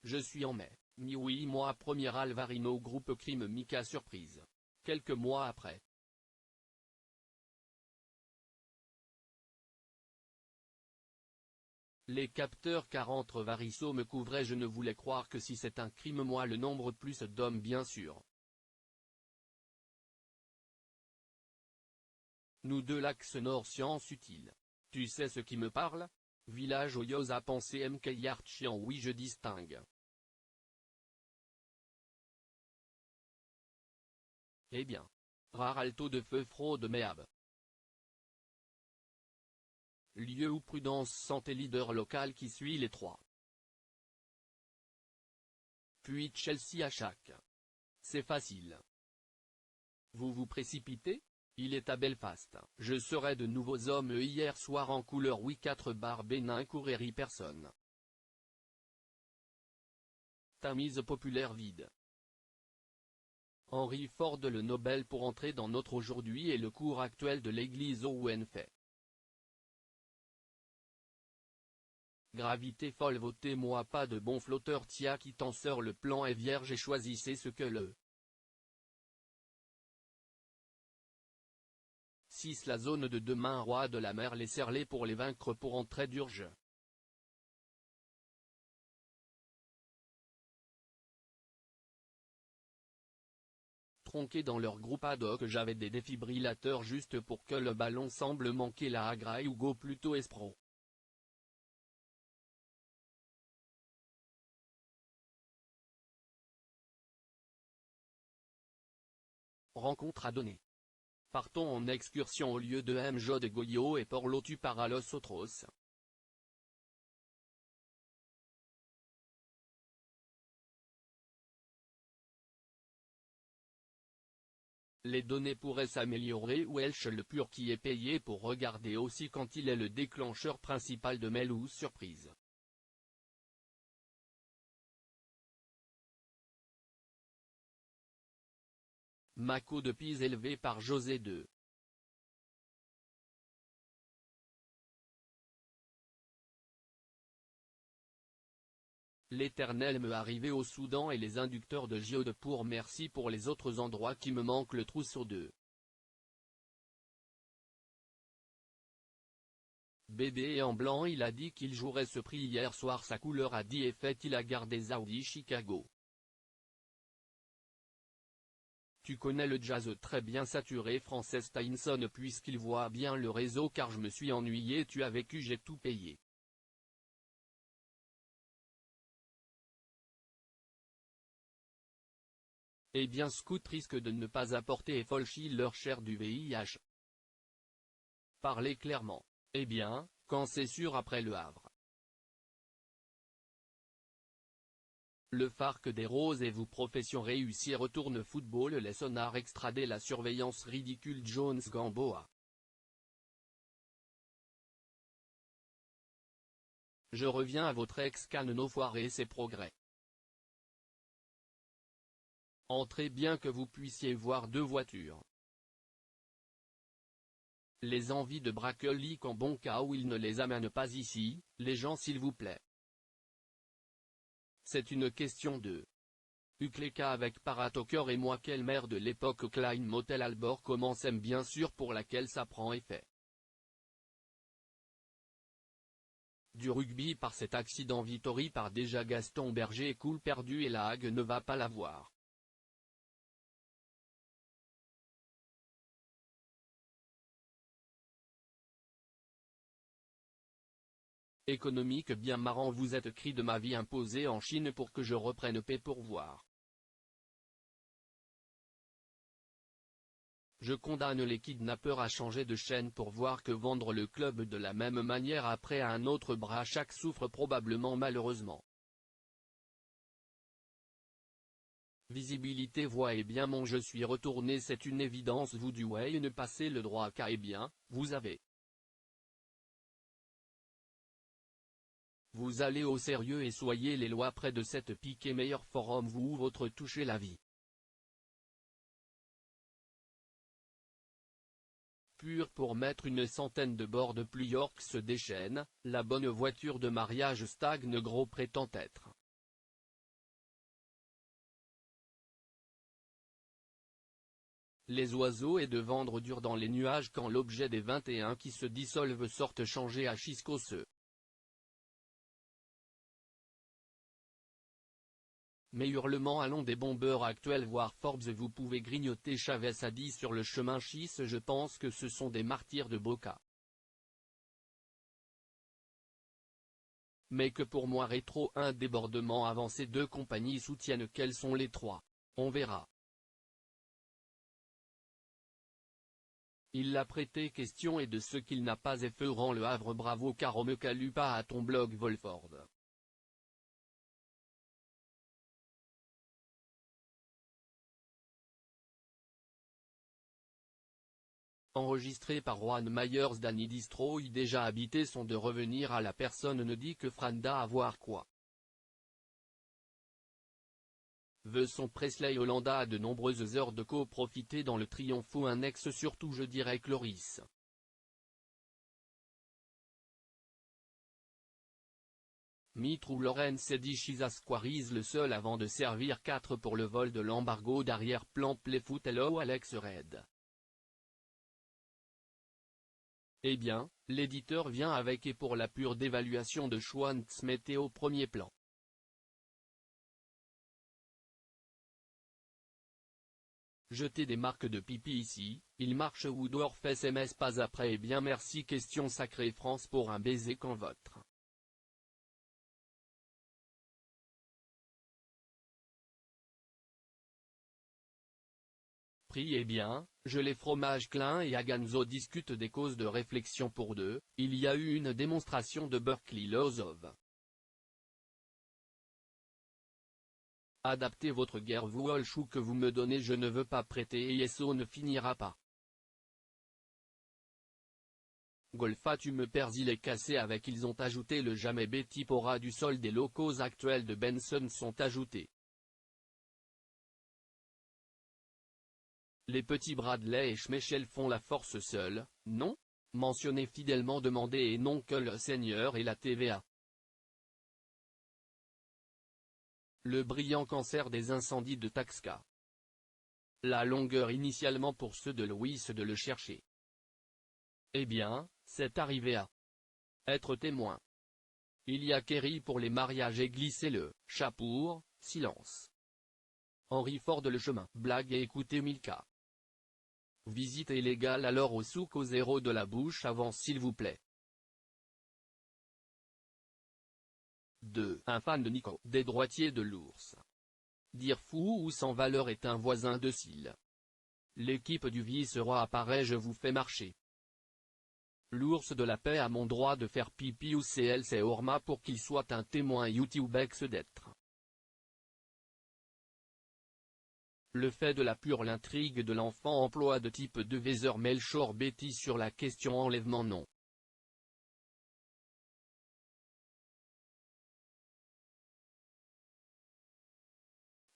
Je suis en mai, mi-oui moi premier Alvarino groupe crime Mika surprise. Quelques mois après. Les capteurs 40 Varisso me couvraient, je ne voulais croire que si c'est un crime moi le nombre plus d'hommes bien sûr. Nous deux l'axe nord science utile. Tu sais ce qui me parle? Village Oyos a pensé Mkayart chiant oui je distingue. Eh bien. Rare alto de feu fraude méab. Lieu où prudence santé leader local qui suit les trois. Puis Chelsea à chaque. C'est facile. Vous vous précipitez? Il est à Belfast. Je serai de nouveaux hommes hier soir en couleur oui 4 bar Bénin couréry personne. Tamise populaire vide. Henry Ford le Nobel pour entrer dans notre aujourd'hui et le cours actuel de l'église Owen fait. Gravité folle votez-moi pas de bon flotteur tia qui t'en sort le plan est vierge et choisissez ce que le 6 la zone de demain roi de la mer laissez-les pour les vaincre pour entrer d'urge. Tronqués dans leur groupe ad hoc j'avais des défibrillateurs juste pour que le ballon semble manquer la agraille ou go plutôt espro. Rencontre à donner. Partons en excursion au lieu de Mjo de Goyo et por lotu para los otros. Les données pourraient s'améliorer ou Elche le pur qui est payé pour regarder aussi quand il est le déclencheur principal de mail ou surprise. Mako de Pise élevé par José II. L'Éternel me arrivé au Soudan et les inducteurs de Giode pour merci pour les autres endroits qui me manquent le trousseau de. Bébé en blanc il a dit qu'il jouerait ce prix hier soir sa couleur a dit et fait il a gardé Saudi Chicago. Tu connais le jazz très bien saturé Frances Steinson puisqu'il voit bien le réseau car je me suis ennuyé tu as vécu j'ai tout payé. Eh bien Scout risque de ne pas apporter et Folchi leur chair du VIH. Parlez clairement. Eh bien, quand c'est sûr après le Havre. Le Farc des Roses et vous profession réussie retourne football les sonars extradés la surveillance ridicule Jones Gamboa. Je reviens à votre ex-canno foiré et ses progrès. Entrez bien que vous puissiez voir deux voitures. Les envies de Bracolique en bon cas où ils ne les amènent pas ici, les gens s'il vous plaît. C'est une question de. Ukleka avec Paratoker et moi quelle mère de l'époque Klein Motel Albor commence aime bien sûr pour laquelle ça prend effet. Du rugby par cet accident Vittori par déjà Gaston Berger est cool perdu et la Hague ne va pas l'avoir. Économique bien marrant vous êtes cri de ma vie imposé en Chine pour que je reprenne paix pour voir. Je condamne les kidnappeurs à changer de chaîne pour voir que vendre le club de la même manière après à un autre bras chaque souffre probablement malheureusement. Visibilité voix et bien mon je suis retourné c'est une évidence vous du way ne passez le droit qu'à et bien, vous avez. Vous allez au sérieux et soyez les lois près de cette pique et meilleur forum vous ou votre toucher la vie. Pur pour mettre une centaine de bords de plus York se déchaîne, la bonne voiture de mariage stagne gros prétend être. les oiseaux et de vendre dur dans les nuages quand l'objet des 21 qui se dissolvent sortent changer à Chiscoseux. Mais hurlement allons des bombeurs actuels voir Forbes vous pouvez grignoter Chavez a dit sur le chemin schiste je pense que ce sont des martyrs de Boca. Mais que pour moi rétro un débordement avant ces deux compagnies soutiennent quels sont les trois. On verra. Il l'a prêté question et de ce qu'il n'a pas effleurant le Havre bravo car me calu pas à ton blog Volford. Enregistré par Juan Myers Danny Destroy déjà habité sont de revenir à la personne ne dit que Franda avoir quoi. Veut son Presley Hollanda a de nombreuses heures de co-profiter dans le triomphe ou un ex surtout je dirais Cloris. Mitre ou Lorenz dit Chizasquarise le seul avant de servir 4 pour le vol de l'embargo d'arrière-plan Playfoot hello Alex Red. Eh bien, l'éditeur vient avec et pour la pure dévaluation de Schwantz mettez au premier plan. Jeter des marques de pipi ici, il marche Woodworth SMS pas après et bien merci question sacrée France pour un baiser quand votre. Prix est bien, je les fromages Klein et Aganzo discutent des causes de réflexion pour deux, il y a eu une démonstration de Berkeley Lozov. Adaptez votre guerre vous chou que vous me donnez je ne veux pas prêter et Yeso ne finira pas. Golfa tu me perds il est cassé avec ils ont ajouté le jamais Betty Pora du sol des locaux actuels de Benson sont ajoutés. Les petits Bradley et Schmeichel font la force seuls, non? Mentionnez fidèlement demandé et non que le Seigneur et la TVA. Le brillant cancer des incendies de Taxca. La longueur initialement pour ceux de Louis de le chercher. Eh bien, c'est arrivé à être témoin. Il y a Kerry pour les mariages et glisser le chapour, silence. Henry Ford le chemin, blague et écoutez Milka. Visite illégale alors au souk au zéro de la bouche avant s'il vous plaît. 2. Un fan de Nico, des droitiers de l'ours. Dire fou ou sans valeur est un voisin docile. L'équipe du vice-roi apparaît je vous fais marcher. L'ours de la paix a mon droit de faire pipi ou CL c'est Orma pour qu'il soit un témoin YouTube ex d'être. Le fait de la pure l'intrigue de l'enfant emploi de type de Weser Melchor Betty sur la question enlèvement non.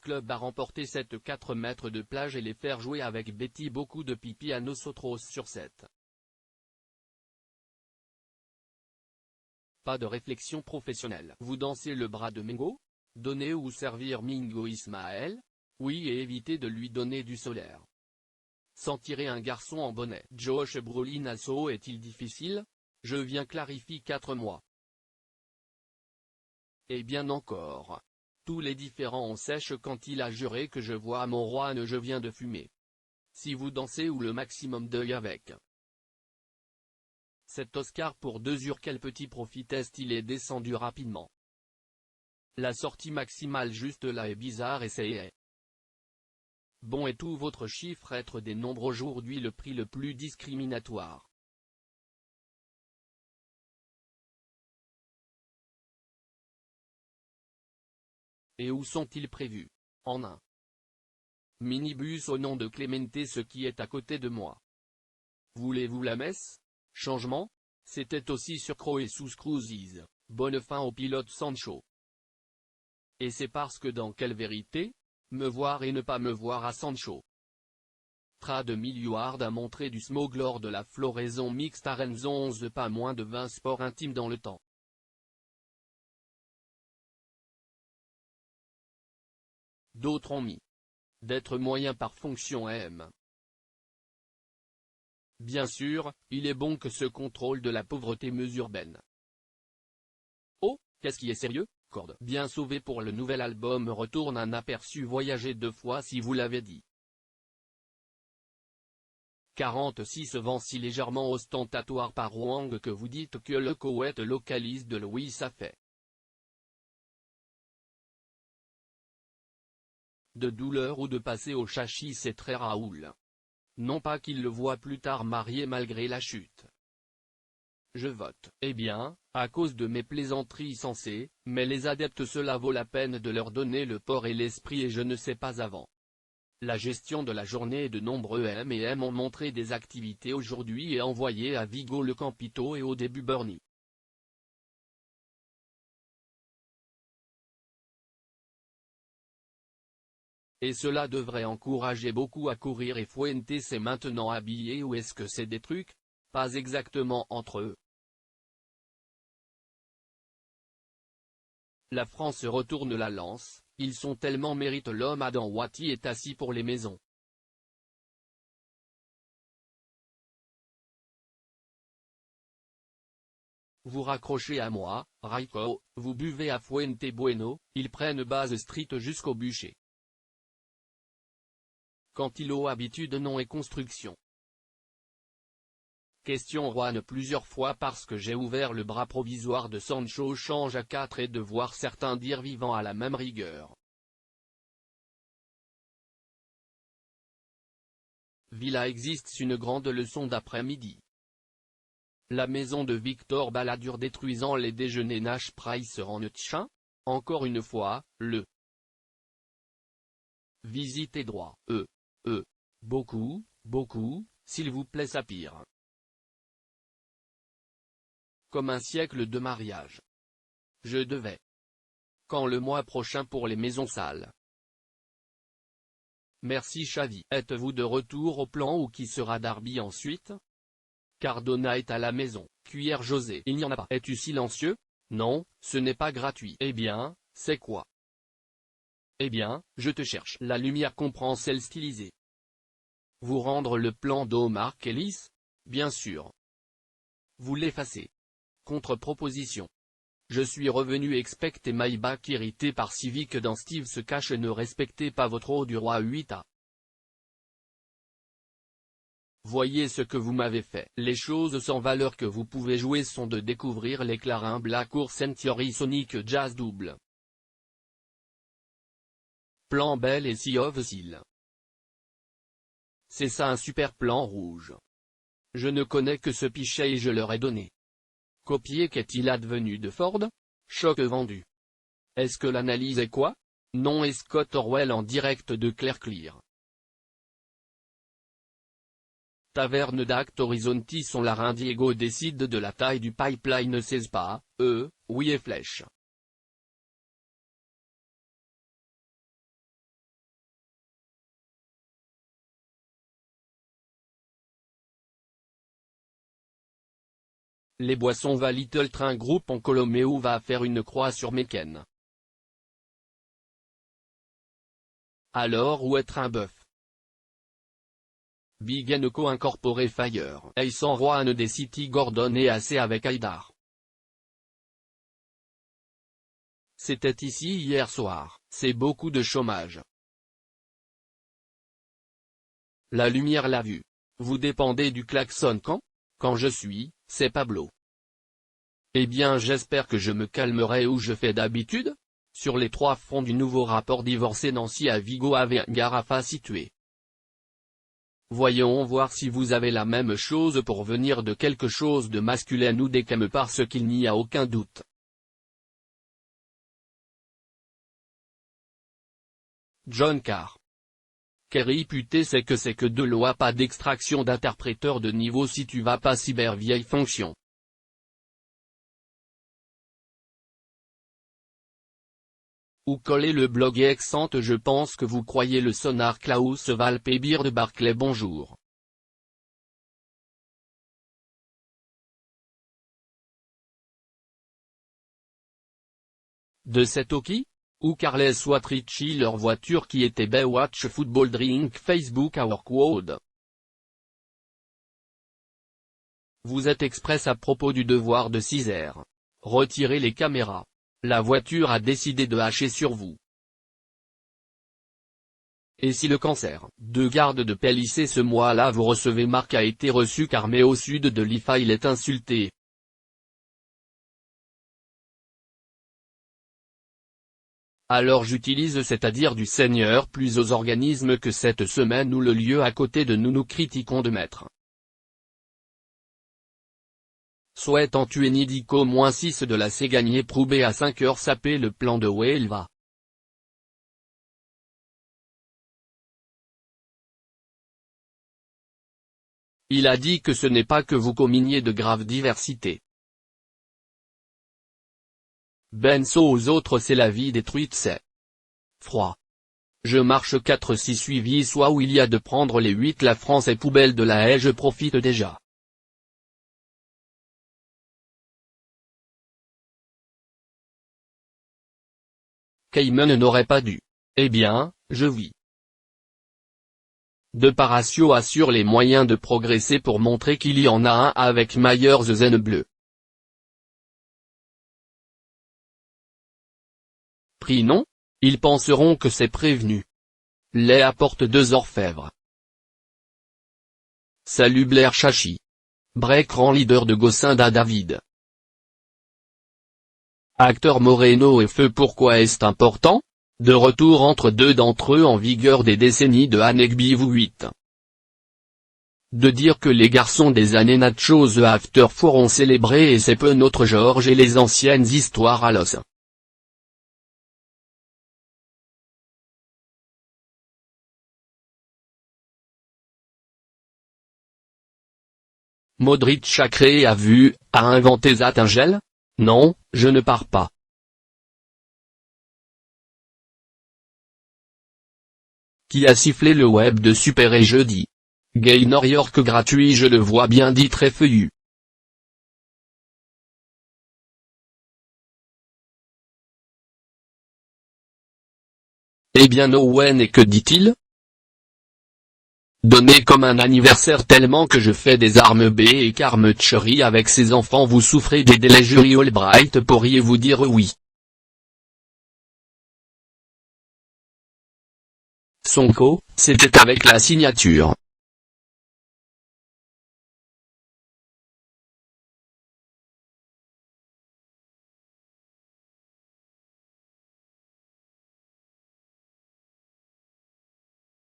Club a remporté cette 4 mètres de plage et les faire jouer avec Betty beaucoup de pipi à Nosotros sur 7. Pas de réflexion professionnelle. Vous dansez le bras de Mingo? Donner ou servir Mingo Ismaël? Oui et évitez de lui donner du solaire. Sans tirer un garçon en bonnet. Josh Brolin Asso est-il difficile? Je viens clarifie 4 mois. Et bien encore. Tous les différents on sèche quand il a juré que je vois à mon roi ne je viens de fumer. Si vous dansez ou le maximum d'œil avec. Cet Oscar pour 2 heures quel petit profit est-il est descendu rapidement. La sortie maximale juste là est bizarre et c'est bon et tout votre chiffre être des nombres aujourd'hui le prix le plus discriminatoire. Et où sont-ils prévus? En un minibus au nom de Clemente ce qui est à côté de moi. Voulez-vous la messe? Changement? C'était aussi sur Croix et sous Cruises. Bonne fin au pilote Sancho. Et c'est parce que dans quelle vérité? Me voir et ne pas me voir à Sancho. Tra de milliards a montré du smog lors de la floraison mixte à Rennes 11 pas moins de 20 sports intimes dans le temps. D'autres ont mis d'être moyen par fonction M. Bien sûr, il est bon que ce contrôle de la pauvreté urbaine. Oh, qu'est-ce qui est sérieux, Corde. Bien sauvé pour le nouvel album retourne un aperçu voyager 2 fois si vous l'avez dit. 46 vent si légèrement ostentatoire par Wang que vous dites que le Koweït localise de Louis ça fait. De douleur ou de passer au châchis c'est très Raoul. Non pas qu'il le voit plus tard marié malgré la chute. Je vote. Eh bien, à cause de mes plaisanteries sensées, mais les adeptes cela vaut la peine de leur donner le port et l'esprit et je ne sais pas avant. La gestion de la journée et de nombreux M&M ont montré des activités aujourd'hui et envoyé à Vigo le Campito et au début Bernie. Et cela devrait encourager beaucoup à courir et Fuentes c'est maintenant habillé ou est-ce que c'est des trucs? Pas exactement entre eux. La France retourne la lance, ils sont tellement méritent l'homme Adam Wati est assis pour les maisons. Vous raccrochez à moi, Raiko, vous buvez à Fuente Bueno, ils prennent base street jusqu'au bûcher. Quand il a habitude non et construction. Question Juan plusieurs fois parce que j'ai ouvert le bras provisoire de Sancho change à 4 et de voir certains dire vivant à la même rigueur. Villa existe une grande leçon d'après-midi. La maison de Victor Balladur détruisant les déjeuners Nash Price en Tchin. Encore une fois, le visite et droit, beaucoup, s'il vous plaît Sapir. Comme un siècle de mariage. Je devais. Quand le mois prochain pour les maisons sales. Merci Xavi. Êtes-vous de retour au plan ou qui sera Darby ensuite? Cardona est à la maison. Cuillère José. Il n'y en a pas. Es-tu silencieux? Non, ce n'est pas gratuit. Eh bien, c'est quoi? Eh bien, je te cherche. La lumière comprend celle stylisée. Vous rendre le plan d'Omar Kellis? Bien sûr. Vous l'effacez. Contre-proposition. Je suis revenu expecter Maybach irrité par Civic dans Steve se cache ne respectez pas votre eau du roi 8A. Voyez ce que vous m'avez fait. Les choses sans valeur que vous pouvez jouer sont de découvrir les clarins Black Ours Century Sonic Jazz Double. Plan Belle et Sea of Seal. C'est ça un super plan rouge. Je ne connais que ce pichet et je leur ai donné. Copier qu'est-il advenu de Ford? Choc vendu. Est-ce que l'analyse est quoi? Non et Scott Orwell en direct de Claire. Taverne d'Act Horizontis son larin Diego décide de la taille du pipeline ne sait pas, oui et flèche. Les boissons va Little Train Group en Coloméo va faire une croix sur Meken. Alors où être un bœuf? Big Co Incorporé Fire. Ace en Rouen des City Gordon et assez avec Haïdar. C'était ici hier soir, c'est beaucoup de chômage. La lumière l'a vu. Vous dépendez du klaxon quand? Quand je suis, c'est Pablo. Eh bien j'espère que je me calmerai où je fais d'habitude? Sur les 3 fronts du nouveau rapport divorcé Nancy à Vigo avait un Garafa situé. Voyons voir si vous avez la même chose pour venir de quelque chose de masculin ou d'écame parce qu'il n'y a aucun doute. John Carr. Kerry puté c'est que de loi pas d'extraction d'interpréteur de niveau si tu vas pas cyber vieille fonction. Ou coller le blog exante je pense que vous croyez le sonar Klaus Valpébir de Barclay bonjour. De cet Oki? Ou Carles Watrichi leur voiture qui était Baywatch Football Drink Facebook Our Quad. Vous êtes express à propos du devoir de 6h. Retirez les caméras. La voiture a décidé de hacher sur vous. Et si le cancer de garde de Pellicé ce mois-là vous recevez Marc a été reçu car mais au sud de l'IFA il est insulté. Alors j'utilise c'est-à-dire du Seigneur plus aux organismes que cette semaine où le lieu à côté de nous critiquons de maître. Souhaitant tuer Nidico -6 de la C gagné Proubé à 5h saper le plan de Huelva. Il a dit que ce n'est pas que vous comminiez de graves diversités. Benso aux autres c'est la vie détruite c'est froid. Je marche 4-6 suivi soit où il y a de prendre les 8 la France est poubelle de la haie je profite déjà. Cayman n'aurait pas dû. Eh bien, je vis. De Paratio assure les moyens de progresser pour montrer qu'il y en a un avec Myers Zen bleu. Prix non? Ils penseront que c'est prévenu. Les apporte 2 orfèvres. Salut Blair Chachi. Break rend leader de Gosinda David. Acteur Moreno et Feu pourquoi est-ce important? De retour entre deux d'entre eux en vigueur des décennies de Hanegbi ou 8. De dire que les garçons des années Nachos After Four ont célébré et c'est peu notre George et les anciennes histoires à l'os. Modric a créé a vu, a inventé Zatingel? Non, je ne pars pas. Qui a sifflé le web de Super et jeudi? Gaynor York gratuit je le vois bien dit très feuillu. Eh bien Owen et que dit-il? Donné comme un anniversaire tellement que je fais des armes B et Carmutchery avec ses enfants vous souffrez des délais jury Albright pourriez-vous dire oui? Sonko, c'était avec la signature.